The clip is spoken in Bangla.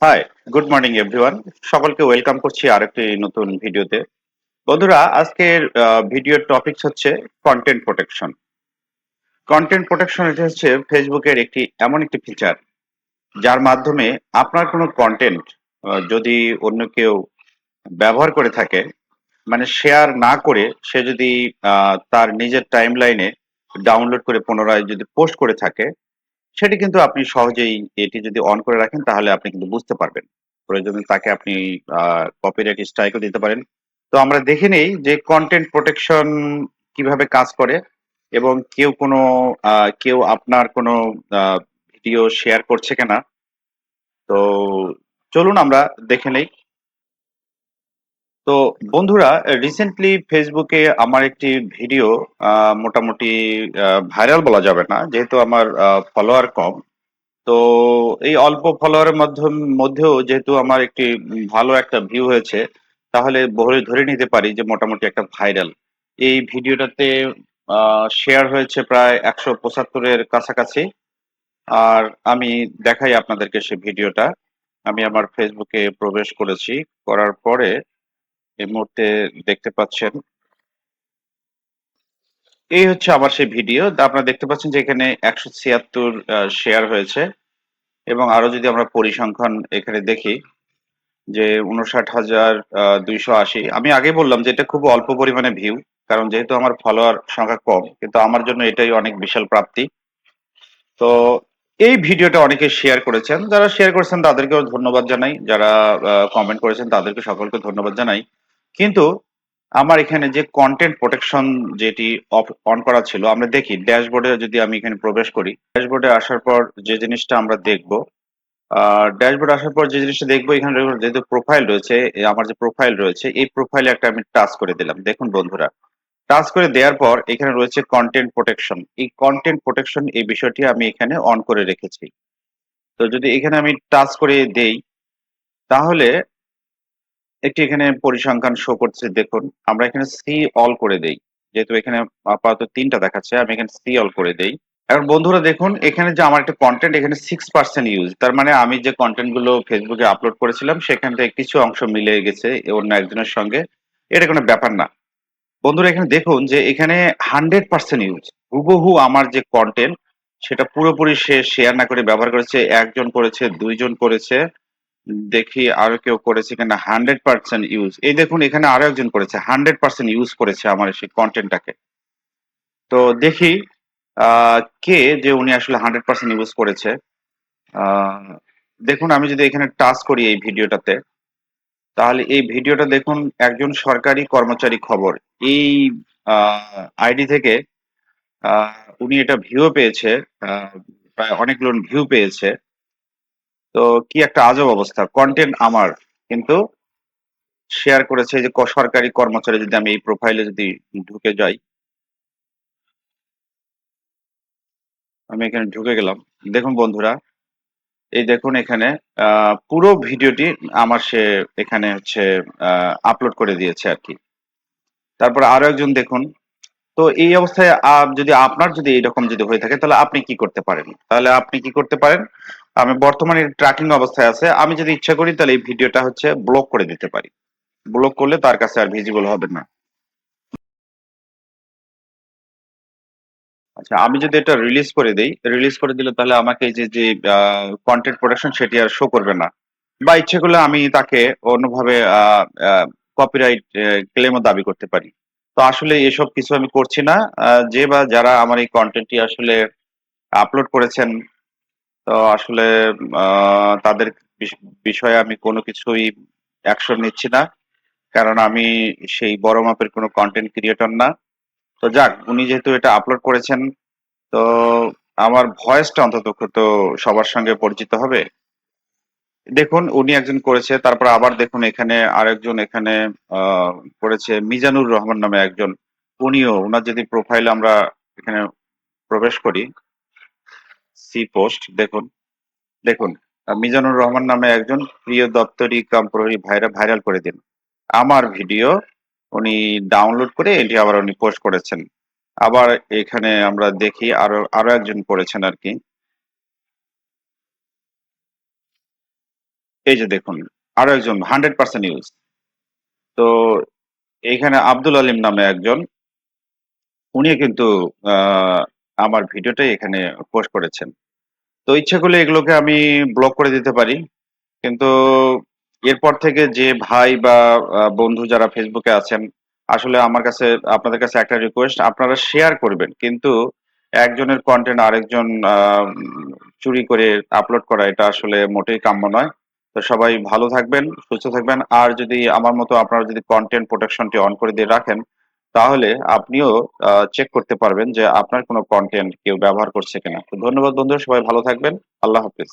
High, good morning everyone. সকলকে ওয়েলকাম করছি আরেকটি নতুন ভিডিওতে। বন্ধুরা, আজকের ভিডিওর টপিকস হচ্ছে কন্টেন্ট প্রোটেকশন। কন্টেন্ট প্রোটেকশন এটা হচ্ছে ফেসবুকের এমন একটি ফিচার যার মাধ্যমে আপনার কোনো কন্টেন্ট যদি অন্য কেউ ব্যবহার করে থাকে, মানে শেয়ার না করে সে যদি তার নিজের টাইমলাইনে ডাউনলোড করে পুনরায় যদি পোস্ট করে থাকে, সেটি কিন্তু আপনি সহজেই এটি যদি অন করে রাখেন তাহলে আপনি কিন্তু বুঝতে পারবেন। প্রয়োজনে তাকে আপনি কপিরাইট স্ট্রাইকও দিতে পারেন। তো আমরা দেখে নেই যে কনটেন্ট প্রোটেকশন কিভাবে কাজ করে এবং কেউ আপনার কোনো ভিডিও শেয়ার করছে কিনা। তো চলুন আমরা দেখে নেই। তো বন্ধুরা, রিসেন্টলি ফেসবুকে আমার একটি ভিডিও মোটামুটি ভাইরাল বলা যাবে না, যেহেতু আমার ফলোয়ার কম। তো এই অল্প ফলোয়ারের মধ্যেও যেহেতু আমার একটি ভালো একটা ভিউ হয়েছে, তাহলে ধরে নিতে পারি যে মোটামুটি একটা ভাইরাল। এই ভিডিওটাতে শেয়ার হয়েছে প্রায় ১৭৫ এর কাছাকাছি। আর আমি দেখাই আপনাদেরকে সেই ভিডিওটা। আমি আমার ফেসবুকে প্রবেশ করেছি। করার পরে এই মুহূর্তে দেখতে পাচ্ছেন, এই হচ্ছে আমার সেই ভিডিও। আপনারা দেখতে পাচ্ছেন যে এখানে ১৭৬ শেয়ার হয়েছে এবং আরো যদি আমরা পরিসংখ্যান এখানে দেখি যে ৫৯,২৮০। আমি আগেই বললাম যে এটা খুব অল্প পরিমাণে ভিউ। কারণ যেহেতু আমার ফলোয়ার সংখ্যা কম, কিন্তু আমার জন্য এটাই অনেক বিশাল প্রাপ্তি। তো এই ভিডিওটা অনেকে শেয়ার করেছেন। যারা শেয়ার করেছেন তাদেরকেও ধন্যবাদ জানাই। যারা কমেন্ট করেছেন তাদেরকে সকলকে ধন্যবাদ জানাই। কিন্তু আমার এখানে যে কনটেন্ট প্রোটেকশন যেটি অন করা ছিল, আমরা দেখি ড্যাশবোর্ডে যদি আমি এখানে প্রবেশ করি, ড্যাশবোর্ডে আসার পর যে জিনিসটা আমরা দেখব, ড্যাশবোর্ডে আসার পর যে জিনিসটা দেখবো, এখানে যেহেতু প্রোফাইল রয়েছে, আমার যে প্রোফাইল রয়েছে এই প্রোফাইলে একটা আমি টাচ করে দিলাম। দেখুন বন্ধুরা, টাচ করে দেওয়ার পর এখানে রয়েছে কন্টেন্ট প্রোটেকশন। এই কন্টেন্ট প্রোটেকশন এই বিষয়টি আমি এখানে অন করে রেখেছি। তো যদি এখানে আমি টাচ করে দেই, তাহলে একটি এখানে পরিসংখ্যান শো করছে। দেখুন, আমরা এখানে সি অল করে দেই। যেহেতু এখানে আপাতত ৩টা দেখাচ্ছে, আমি এখানে সি অল করে দেই। এখন বন্ধুরা দেখুন, এখানে যে আমার একটা কনটেন্ট এখানে 6% ইউজ। তার মানে আমি যে কনটেন্ট গুলো ফেসবুকে আপলোড করেছিলাম সেখান থেকে কিছু অংশ মিলে গেছে অন্য একজনের সঙ্গে। এটা কোনো ব্যাপার না। বন্ধুরা এখানে দেখুন যে এখানে 100% ইউজ। হুবহু আমার যে কনটেন্ট সেটা পুরোপুরি সে শেয়ার না করে ব্যবহার করেছে। ১ জন করেছে, ২ জন করেছে। দেখি আরো কেউ করেছে কিনা। 100% ইউজ। এই দেখুন এখানে আরো একজন করেছে। 100% ইউজ করেছে আমার সেই কনটেন্টটাকে। তো দেখি আ কে যে উনি আসলে 100% ইউজ করেছে। আ দেখুন, আমি যদি এখানে টাচ করি এই ভিডিওটাতে, তাহলে এই ভিডিওটা দেখুন, একজন সরকারি কর্মচারী খবর। এই আ আইডি থেকে আ উনি এটা ভিউ পেয়েছে। আ প্রায় অনেকগুলো ভিউ পেয়েছে। তো কি একটা আজব অবস্থা। কনটেন্ট আমার। কিন্তু শেয়ার করেছে এই যে সরকারি কর্মচারী। যদি আমি এই প্রোফাইলে যদি ঢুকে যাই, আমি এখানে ঢুকে গেলাম। দেখুন বন্ধুরা, এই দেখুন এখানে পুরো ভিডিওটি আমার সে এখানে হচ্ছে আপলোড করে দিয়েছে আরকি। তারপরে আরো একজন দেখুন। তো এই অবস্থায় যদি আপনার যদি এরকম যদি হয়ে থাকে, তাহলে আপনি কি করতে পারেন? আমি বর্তমানে ট্র্যাকিং অবস্থায় আছে। আমি যদি ইচ্ছা করি তাহলে এই ভিডিওটা হচ্ছে ব্লক করে দিতে পারি। ব্লক করলে তার কাছে আর ভিজিবল হবে না। আচ্ছা, আমি যদি এটা রিলিজ করে দেই, রিলিজ করে দিলে তাহলে আমাকে এই যে কনটেন্ট প্রোডাকশন সেটি আর শো করবে না। বা ইচ্ছে করলে আমি তাকে অন্যভাবে কপিরাইট ক্লেমও দাবি করতে পারি। তো আসলে এসব কিছু আমি করছি না। যে বা যারা আমার এই কনটেন্টটি আসলে আপলোড করেছেন, তো আসলে তাদের বিষয়ে আমি কোনো কিছুই অ্যাকশন নিচ্ছি না। কারণ আমি সেই বড় মাপের কোনো কনটেন্ট ক্রিয়েটর না। তো যাক, উনি যেহেতু এটা আপলোড করেছেন, তো আমার ভয়েসটা অন্ততপক্ষে সবার সঙ্গে পরিচিত হবে। দেখুন উনি একজন করেছে, তারপর আবার দেখুন এখানে আরেকজন এখানে আ করেছে মিজানুর রহমান নামে একজন। উনার যদি প্রোফাইলে আমরা এখানে প্রবেশ করি, সি পোস্ট দেখুন, দেখুন মিজানুর রহমান নামে একজন প্রিয় দপ্তরি কাম প্রহরী ভাইরাল করে দিন। আমার ভিডিও উনি ডাউনলোড করে এটি আবার উনি পোস্ট করেছেন। আবার এখানে আমরা দেখি আরো একজন করেছেন আরকি। এই যে দেখুন, আরো একজন 100% ইউজ। তো এইখানে আব্দুল আলিম নামে একজন, উনিও কিন্তু আমার ভিডিওটাই এখানে পোস্ট করেছেন। তো ইচ্ছে করলে এগুলোকে আমি ব্লক করে দিতে পারি। কিন্তু এরপর থেকে যে ভাই বা বন্ধু যারা ফেসবুকে আছেন, আসলে আমার কাছে আপনাদের কাছে একটা রিকোয়েস্ট, আপনারা শেয়ার করবেন। কিন্তু একজনের কনটেন্ট আরেকজন চুরি করে আপলোড করা এটা আসলে মোটেই কাম্য নয়। তো সবাই ভালো থাকবেন, সুস্থ থাকবেন। আর যদি আমার মতো আপনারা যদি কনটেন্ট প্রোটেকশনটি অন করে দিয়ে রাখেন, তাহলে আপনিও চেক করতে পারবেন যে আপনার কোনো কনটেন্ট কেউ ব্যবহার করছে কিনা। তো ধন্যবাদ বন্ধুরা, সবাই ভালো থাকবেন। আল্লাহ হাফেজ।